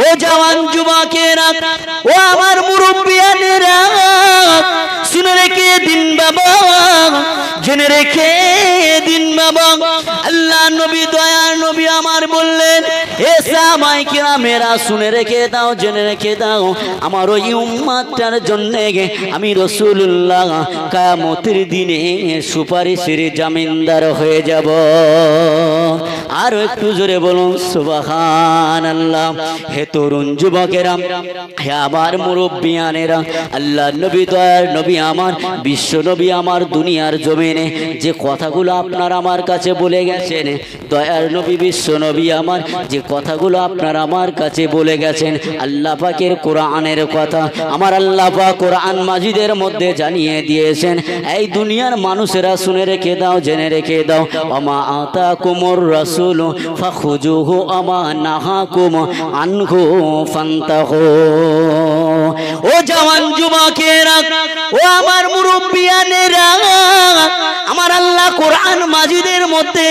ও জওয়ান যুবকেরা, ও আমার মুরব্বিয়ানেরা, শুনে রেখে দিন বাবা, জেনে রেখে দিন বাবা। আল্লাহ নবী, দয়ার নবী আমার বললেন, এ সাহাবায়ে কিরামেরা শুনে রেখে দাও, জেনে রেখে দাও, আমার ওই উম্মতটার জন্য আমি রাসূলুল্লাহ কিয়ামতের দিনে সুপারিশের জামিনদার হয়ে যাব। আর একটু জোরে বলুন সুবহানাল্লাহ। হে তরুণ যুবকেরা, হে আমার মুরব্বিয়ানেরা, আল্লাহ নবী, দয়ার নবী আমার, বিশ্ব নবী আমার, দুনিয়ার জমিনে যে কথাগুলো আপনার আমার কাছে বলে গেছেন, দয়ার নবী বিশ্ব নবী আমার যে কথাগুলো আপনার আমার কাছে বলে গেছেন, আল্লাহ পাকের কোরআনের কথা আমার আল্লাহ পাক কোরআন মাজিদের মধ্যে জানিয়ে দিয়েছেন। এই দুনিয়ার মানুষেরা শুনে রেখে দাও, জেনে রেখে দাও, ওমা আতাকুমুর রাসূল ফাখুজুহু ওমা নাহাকুম আনহু ফান্তাহু। ও জওয়ান যুবকেরা, ও আমার মুরব্বিয়ানেরা, আমার আল্লাহ কোরআন মাজিদের মধ্যে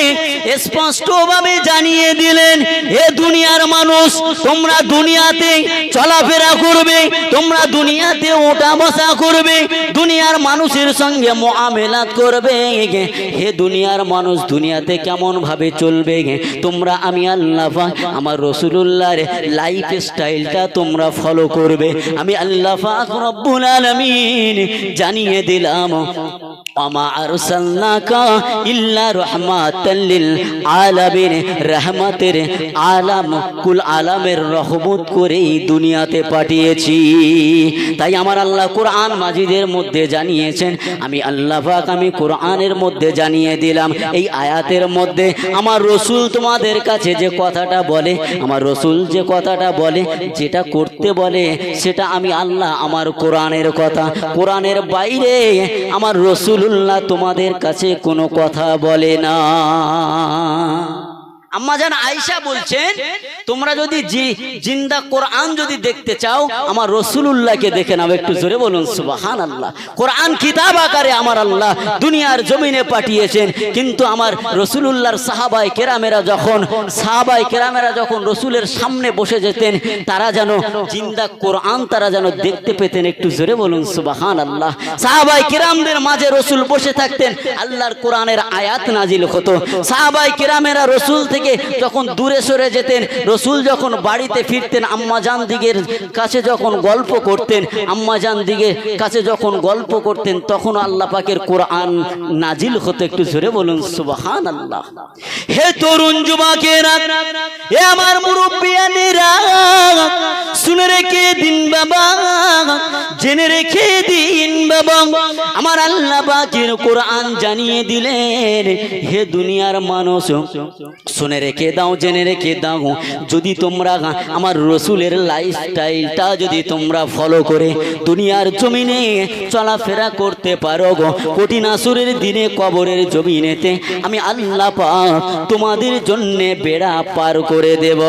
স্পষ্টভাবে জানিয়ে দিলেন, হে দুনিয়ার মানুষ, তোমরা দুনিয়াতে চলাফেরা করবে, তোমরা দুনিয়াতে ওঠা বসা করবে, দুনিয়ার মানুষের সঙ্গে মুআমেলাত করবে। হে দুনিয়ার মানুষ, দুনিয়াতে কেমন ভাবে চলবে তোমরা আমি আল্লাহ পাক আমার রাসূলুল্লাহর লাইফ স্টাইলটা তোমরা ফলো করবে। আমি আল্লাহ পাক রব্বুল আলামিন জানিয়ে দিলাম, ওমা আরসালনাকা ইল্লা রাহমাতাল লিল আলামিন, রহমতের আলাম, কুল আলামের রহমত করে দুনিয়াতে পাঠিয়েছি। তাই আমার আল্লাহ কোরআন মাজিদের মধ্যে জানিয়েছেন, আমি আল্লাহ পাক আমি কোরআনের মধ্যে জানিয়ে দিলাম, এই আয়াতের মধ্যে আমার রাসূল তোমাদের কাছে যে কথাটা বলে, আমার রাসূল যে কথাটা বলে, যেটা করতে বলে, সেটা আমি আল্লাহ আমার কোরআনের কথা, কোরআনের বাইরে আমার রাসূলুল্লাহ তোমাদের কাছে কোনো কথা বলে না। আম্মা জান আয়েশা বলছেন, তোমরা যদি জিন্দা কোরআন যদি দেখতে চাও, আমার রাসূলুল্লাহকে দেখে নাও। একটু জোরে বলুন সুবহানাল্লাহ। কোরআন কিতাব আকারে আমার আল্লাহ দুনিয়ার জমিনে পাঠিয়েছেন, কিন্তু আমার রাসূলুল্লাহর সাহাবায়ে কেরামেরা যখন রাসূলের সামনে বসে যেতেন, তারা যেন জিন্দা কোরআন তারা যেন দেখতে পেতেন। একটু জোরে বলুন সুবহানাল্লাহ। সাহাবায়ে কেরামদের মাঝে রাসূল বসে থাকতেন, আল্লাহর কোরআনের আয়াত নাজিল হতো। সাহাবায়ে কেরামেরা রাসূল থেকে যখন দূরে সরে যেতেন, রাসূল যখন বাড়িতে ফিরতেন, আম্মাজান দিগের কাছে যখন গল্প করতেন, আম্মাজান দিগের কাছে যখন গল্প করতেন, তখন আল্লাহ পাকের কোরআন নাজিল হতো। একটু জোরে বলুন সুবহানাল্লাহ। হে তরুণ যুবকেরা, হে আমার মুরব্বিয়ানেরা, শুনে রেখে দিন বাবা, জেনে রেখে দিন বাবা, আমার আল্লাহ পাকের কোরআন জানিয়ে দিলেন, হে দুনিয়ার মানুষ, শুনে রেখে দাও, জেনে রেখে দাও, যদি তোমরা আমার রাসূলের লাইফস্টাইলটা যদি তোমরা ফলো করে দুনিয়ার জমিনে চলাফেরা করতে পারো, কঠিন আসরের দিনে কবরের জমিনেতে আমি আল্লাহ পাক তোমাদের জন্য বেড়া পার করে দেব।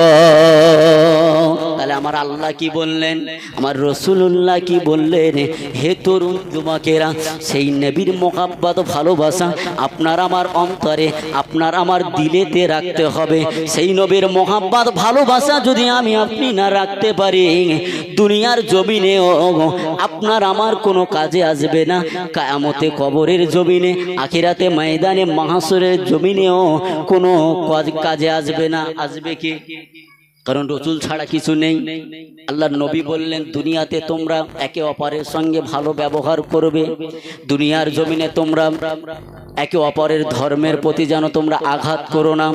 তাহলে আমার আল্লাহ কি বললেন, আমার রাসূলুল্লাহ কি বললেন? হে তরুণ যুবকেরা, সেই নবীর মোহাব্বত ভালোবাসা আপনার আমার অন্তরে, আপনার আমার দিলেতে রাখতে হবে। সেই নবীর মোহাব্বত ভালোবাসা যদি আমি আপনি না রাখতে পারি, দুনিয়ার জমিনেও আপনার আমার কোনো কাজে আসবে না। কিয়ামতে কবরের জমিনে, আখিরাতে ময়দানে মাহশরের জমিনেও কোনো কাজে আসবে না। আসবে কি? কারণ রাসূল ছাড়া কিছু নেই। আল্লাহর নবী বললেন, দুনিয়াতে তোমরা একে অপরের সঙ্গে ভালো ব্যবহার করবে, দুনিয়ার জমিনে তোমরা একে অপরের ধর্মের প্রতি যেন তোমরা আঘাত করো না,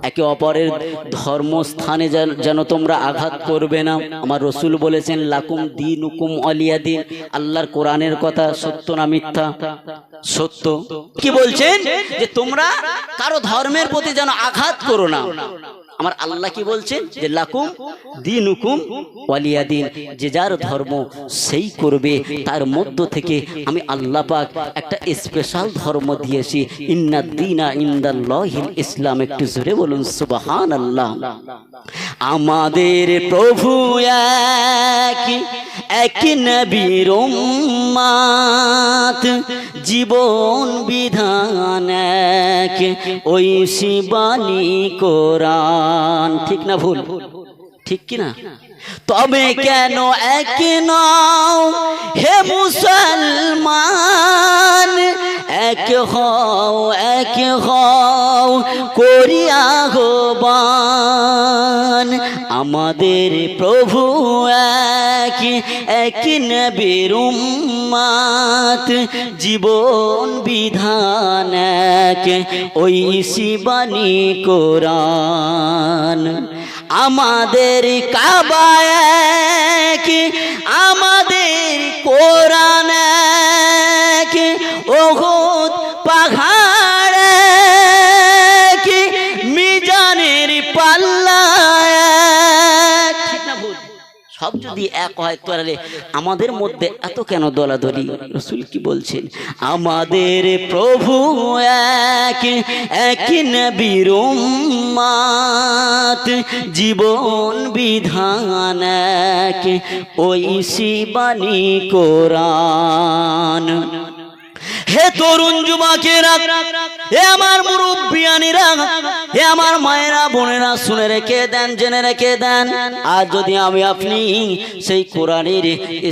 একে অপরের ধর্মস্থানে যেন তোমরা আঘাত করবে না। আমার রাসূল বলেছেন, লাকুম দীনুকুম ওয়ালিয়া দীন। আল্লাহর কোরআনের কথা সত্য না মিথ্যা? সত্য। কি বলছেন? যে তোমরা কারো ধর্মের প্রতি যেন আঘাত করো না। আমার আল্লাহ কি বলছেন? যে লাকুম দীনুকুম ওয়ালিয়া দীন, যে যার ধর্ম সেই করবে। তার মধ্য থেকে আমি আল্লাহ পাক একটা স্পেশাল ধর্ম দিয়েছি, ইন্নাদ দীনা ইনদাল্লাহিল ইসলাম। একটু জোরে বলুন সুবহানাল্লাহ। আমাদের প্রভু এক নবীর উম্মত, জীবন বিধান এক, ওই শিবানী কোরআন। ঠিক না ভুল? ঠিক কিনা? তবে কেন এক নও হে মুসলমান, এক হও করিয়া আহ্বান। আমাদের প্রভু এক নবীর উম্মত, জীবন বিধান এক ওই শিবানী কোরআন। আমাদের কাবা এক, আমাদের কোরআন এক, ওহুদ পাহাড় এক, মিজানের পাল্লা এক। ঠিক না ভুল? সব যদি এক হয় তাহলে আমাদের মধ্যে এত কেন দলাদলি? রাসূল কি বলছেন? আমাদের প্রভু এক নবীর উম্মত, জীবন বিধান এক ওই শিবানী কোরআন। হে তরুণ যুবকেরা, হে আমার মুরব্বিয়ানেরা, হে আমার মায়েরা বোনেরা, শুনে রেখে দেন, জেনে রেখে দেন। আর যদি আমি আপনি সেই কোরআনের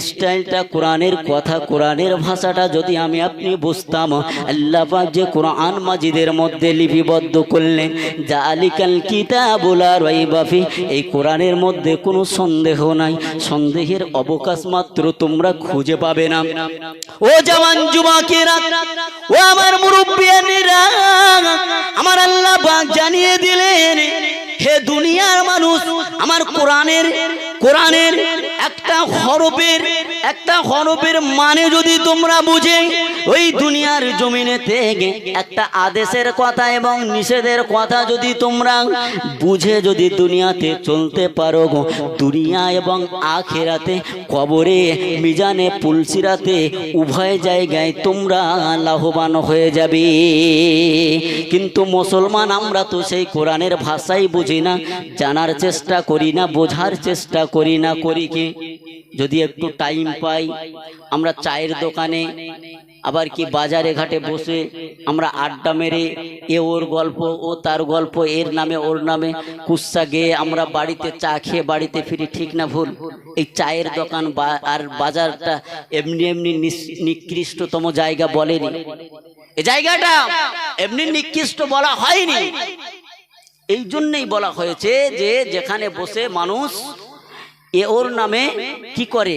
স্টাইলটা, কোরআনের কথা, কোরআনের ভাষাটা যদি আমি আপনি বুঝতাম, আল্লাহ পাক যে কোরআন মাজিদের মধ্যে লিপিবদ্ধ করলেন, জালিকাল কিতাবুল লা রাইবা ফি, এই কোরআনের মধ্যে কোনো সন্দেহ নাই, সন্দেহের অবকাশ মাত্র তোমরা খুঁজে পাবে না। ও জওয়ান যুবকেরা, ও আমার মুরব্বিয়ানেরা, আমার আল্লাহ পাক জানিয়ে দিলেন, হে দুনিয়ার মানুষ, আমার কোরআনের একটা হরফের মানে যদি তোমরা বুঝে, ওই দুনিয়ার জমিনে থেকে একটা আদেশের কথা এবং নিষেধের কথা যদি তোমরা বুঝে যদি দুনিয়াতে চলতে পারো, দুনিয়া এবং আখিরাতে, কবরে, মিজানে, পুলসিরাতে, উভয় জায়গায় তোমরা লাভবান হয়ে যাবে। কিন্তু মুসলমান আমরা তো সেই কোরআনের ভাষাই বুঝি না, জানার চেষ্টা করি না, বোঝার চেষ্টা করি না। করি কি? যদি একটু টাইম পাই, আমরা চায়ের দোকানে, আবার কি বাজারে ঘাটে বসে আমরা আড্ডা মেরে, এ ওর গল্প, ও তার গল্প, এর নামে ওর নামে কুৎসা গেয়ে আমরা বাড়িতে চা খেয়ে বাড়িতে ফিরি। ঠিক না ভুল? এই চায়ের দোকান আর বাজারটা এমনি নিকৃষ্টতম জায়গা বলেনি, এই জায়গাটা এমনি নিকৃষ্ট বলা হয়নি। এই জন্যই বলা হয়েছে যে যেখানে বসে মানুষ এ ওর নামে কি করে,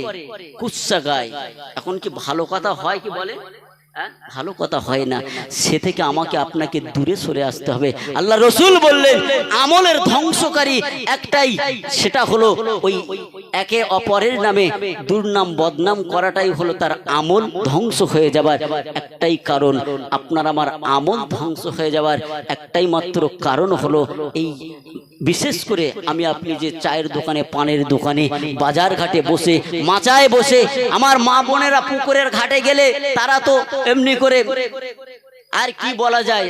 কুৎসা গায়। এখন কি ভালো কথা হয়? কি বলে? ভালো কথা হয় না। সে থেকে আমাকে আপনাকে দূরে সরে আসতে হবে। আল্লাহ রসুল বললেন আমলের ধ্বংসকারী একটাই, সেটা হলো ওই একে অপরের নামে দুর্নাম বদনাম করাটাই হলো তার আমল ধ্বংস হয়ে যাবার একটাই কারণ। আপনার আমার আমল ধ্বংস হয়ে যাওয়ার একটাই মাত্র কারণ হলো এই, বিশেষ করে আমি আপনি যে চায়ের দোকানে, পানের দোকানে, বাজার ঘাটে বসে, মাচায় বসে, আমার মা বোনেরা পুকুরের ঘাটে গেলে তারা তো এমনি করে, আর কি বলা যায়,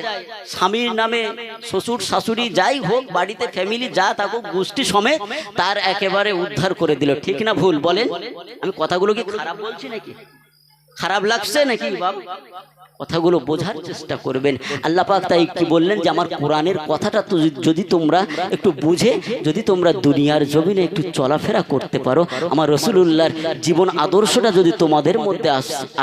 স্বামীর নামে শ্বশুর শাশুড়ি যাই হোক, বাড়িতে ফ্যামিলি যা থাকুক, গোষ্ঠী সমেত তার একেবারে উদ্ধার করে দিল। ঠিক না ভুল বলেন? আমি কথাগুলো কি খারাপ বলছি নাকি? খারাপ লাগছে নাকি বাবা? কথাগুলো বোঝার চেষ্টা করবেন। আল্লাহ পাক তাই কি বললেন যে আমার কোরআনের কথাটা তো যদি তোমরা একটু বুঝে, যদি তোমরা দুনিয়ার জমিনে একটু চলাফেরা করতে পারো, আমার রাসূলুল্লাহর জীবন আদর্শটা যদি তোমাদের মধ্যে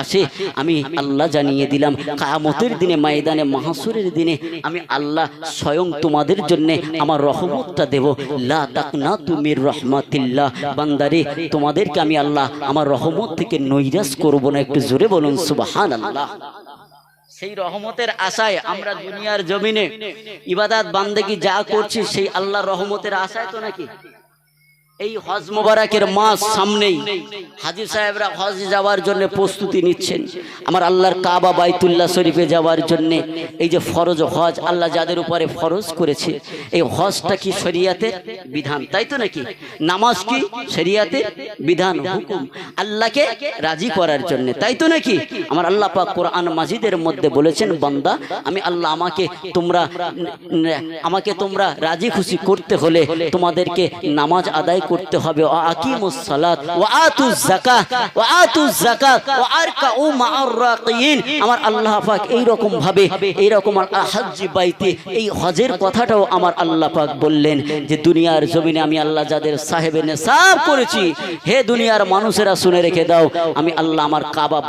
আসে, আমি আল্লাহ জানিয়ে দিলাম কিয়ামতের দিনে, ময়দানে মাহশরের দিনে আমি আল্লাহ স্বয়ং তোমাদের জন্য আমার রহমতটা দেব। লা তাকনাতু মির রাহমাতিল্লাহ, বান্দারে তোমাদেরকে আমি আল্লাহ আমার রহমত থেকে নৈরাশ করব না। একটু জোরে বলুন সুবহানাল্লাহ। সেই রহমতের আশায় আমরা দুনিয়ার জমিনে ইবাদত বান্দেগি যা করছি, সেই আল্লাহর রহমতের আশায় তো নাকি? এই হজ মোবারকের মাস সামনেই, হাজী সাহেবরা হজ যাওয়ার জন্য প্রস্তুতি নিচ্ছেন। আমার আল্লাহর কাবা বাইতুল্লাহ শরীফে যাওয়ার জন্য এই যে ফরজ হজ আল্লাহ যাদের উপরে ফরজ করেছে, এই হজটা কি শরিয়াতের বিধান, তাই তো নাকি? নামাজ কি শরিয়াতের বিধান, হুকুম, আল্লাহকে রাজি করার জন্য, তাই তো নাকি? আমার আল্লাহ পাক কোরআন মাজিদের মধ্যে বলেছেন, বান্দা আমি আল্লাহ আমাকে তোমরা রাজি খুশি করতে হলে তোমাদেরকে নামাজ আদায় করতে হবে। ওয়া আকিমুস সালাত ওয়া আতুজ যাকাত ওয়া আতুজ যাকাত ওয়া আরকাউ মা'আর রাকিয়িন। আমার আল্লাহ পাক এই রকম ভাবে এই রকম হজ্জি বাইতে এই হজের কথাটাও আমার আল্লাহ পাক বললেন যে দুনিয়ার জমিনে আমি আল্লাহ যাদের সাহেবে নেসাব করেছি, হে দুনিয়ার মানুষেরা শুনে রেখে দাও, আমি আল্লাহ আমার কাবা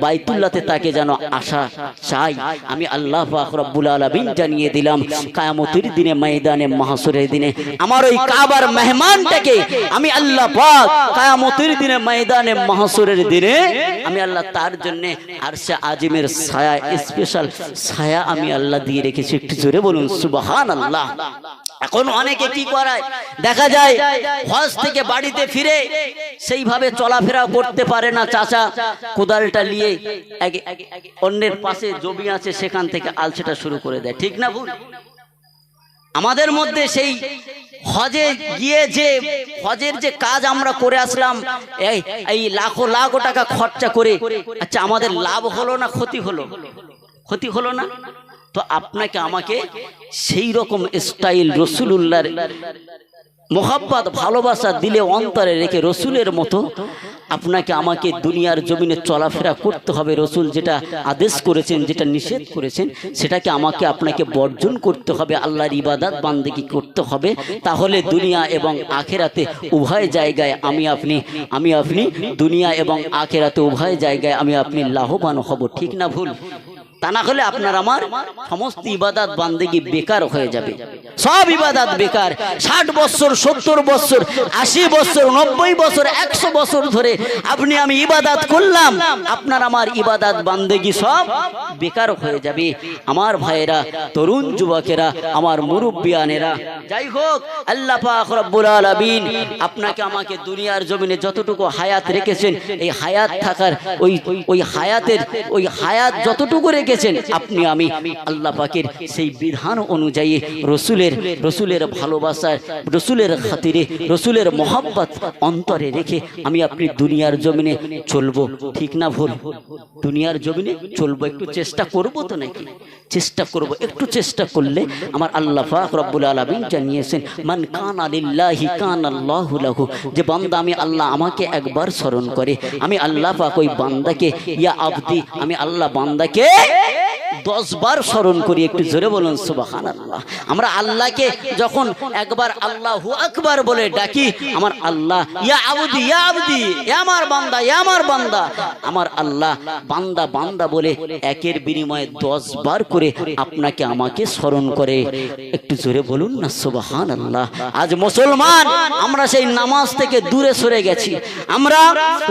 বাইতুল্লাহতে তাকে যেন আশা চাই। আমি আল্লাহ পাক রব্বুল আলামিন জানিয়ে দিলাম কিয়ামতের দিনে ময়দানে মাহশরের দিনে আমার ওই কাবার মেহমানটাকে আমি আল্লাহ পাক কিয়ামতের দিনে ময়দানে মাহশরের দিনে আমি আল্লাহ তার জন্য আরশে আজিমের ছায়া, স্পেশাল ছায়া আমি আল্লাহ দিয়ে রেখেছি। একটু জোরে বলুন সুবহানাল্লাহ। এখন অনেকে কি করায় দেখা যায় হজ থেকে বাড়িতে ফিরে সেইভাবে চলাফেরা করতে পারে না, চাচা কোদালটা নিয়ে অন্যের পাশে জমি আছে সেখান থেকে আলছেটা শুরু করে দেয়, ঠিক না ভুল? আমাদের মধ্যে সেই হজে গিয়ে যে হজের যে কাজ আমরা করে আসলাম এই লাখো লাখো টাকা খরচা করে, আচ্ছা আমাদের লাভ হলো না ক্ষতি হলো? ক্ষতি হলো না? তো আপনাকে আমাকে সেই রকম স্টাইল রসুলুল্লাহর মোহাব্বত ভালোবাসা দিলে অন্তরে রেখে রসুলের মতো আপনাকে আমাকে দুনিয়ার জমিনে চলাফেরা করতে হবে। রসুল যেটা আদেশ করেছেন, যেটা নিষেধ করেছেন, সেটাকে আমাকে আপনাকে বর্জন করতে হবে, আল্লাহর ইবাদত বান্দেগি করতে হবে। তাহলে দুনিয়া এবং আখেরাতে উভয় জায়গায় আমি আপনি দুনিয়া এবং আখেরাতে উভয় জায়গায় আমি আপনি লাভবান হব, ঠিক না ভুল? তা না হলে আপনার আমার সমস্ত ইবাদত বান্দেগি বেকার হয়ে যাবে, সব ইবাদত বেকার। 60 বছর 70 বছর 80 বছর 90 বছর 100 বছর ধরে আপনি আমি ইবাদত করলাম, আপনার আমার ইবাদত বান্দেগি সব বেকার হয়ে যাবে। আমার ভাইয়েরা, তরুণ যুবকেরা, আমার মুরব্বিয়ানেরা, যাই হোক আল্লাহ পাক রব্বুল আলামিন আপনাকে আমাকে দুনিয়ার জমিনে যতটুকু হায়াত রেখেছেন, এই হায়াত থাকার ওই হায়াত যতটুকু রেখেছেন আপনি আমি আল্লাহ পাকের সেই বিধান অনুযায়ী রসুলের ভালোবাসার, রসুলের খাতিরে, রসুলের মোহাব্বত অন্তরে রেখে আমি আপনি দুনিয়ার জমিনে চলবো, ঠিক না ভুল? দুনিয়ার জমিনে চলবো, একটু চেষ্টা করবো তো নাকি? চেষ্টা করব, একটু চেষ্টা করলে আমার আল্লাহ পাক রব্বুল আলামিন জানিয়েছেন মান কানা লিল্লাহি কানাল্লাহু লাহু, যে বান্দা আমি আল্লাহ আমাকে একবার স্মরণ করে, আমি আল্লাহ পাক ওই বান্দাকে ইয়া আবদি, আমি আল্লাহ বান্দাকে 10 বার স্মরণ করি। একটু জোরে বলুন সুবহানাল্লাহ। আমরা আল্লাহকে যখন একবার আল্লাহু আকবার বলে ডাকি, আমার আল্লাহ ইয়া আবদি ইয়া আবদি, আমার বান্দা আমার বান্দা, আমার আল্লাহ বান্দা বান্দা বলে একের বিনিময়ে 10 বার করে আপনাকে আমাকে স্মরণ করে। একটু জোরে বলুন না সুবহানাল্লাহ। আজ মুসলমান আমরা সেই নামাজ থেকে দূরে সরে গেছি, আমরা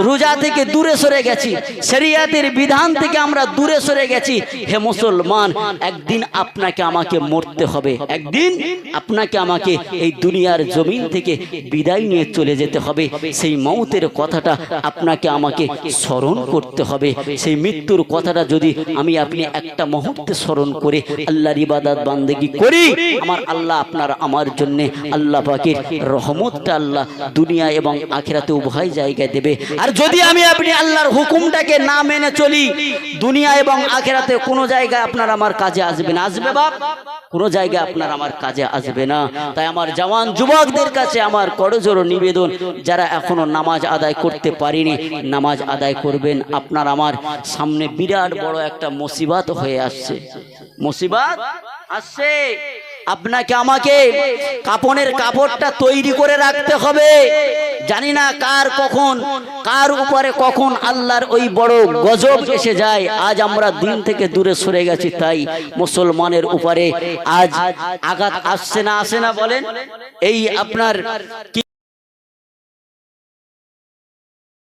রোজা থেকে দূরে সরে গেছি, শরিয়াতের বিধান থেকে আমরা দূরে সরে গেছি। হে মুসলমান, একদিন আপনাকে আমাকে মরতে হবে, একদিন আপনাকে আমাকে এই দুনিয়ার জমিন থেকে বিদায় নিয়ে চলে যেতে হবে। সেই মৌতের কথাটা আপনাকে আমাকে স্মরণ করতে হবে। সেই মৃত্যুর কথাটা যদি আমি আপনি একটা মুহূর্তে স্মরণ করে আল্লাহর ইবাদত বান্দেগি করি, আমার আল্লাহ আপনার আমার জন্য আল্লাহ পাকের রহমতটা আল্লাহ দুনিয়া এবং আখিরাতে উভয় জায়গায় দেবে। আর যদি আমি আপনি আল্লাহর হুকুমটাকে না মেনে চলি, দুনিয়া এবং আখিরাতে কোনো জায়গায় আপনার আমার কাজে আসবে না। আসবে বাপ? কোনো জায়গায় আপনার আমার কাজে আসবে না। তাই আমার জওয়ান যুবকদের কাছে আমার করজোড় নিবেদন, যারা এখনো নামাজ আদায় করতে পারেনি নামাজ আদায় করবেন। আপনার আমার সামনে বিরাট বড় একটা মুসিবত হয়ে আসছে, মুসিবত আসছে। আপনাকে আমাকে কাপনের কাপড়টা তৈরি করে রাখতে হবে। জানি না কার কখন কার উপরে কখন আল্লাহর ওই বড় গজব এসে যায়। আজ আমরা দিন থেকে দূরে সরে গেছি, তাই মুসলমানের উপরে আজ আঘাত আসছে না, আসে না বলেন? এই আপনার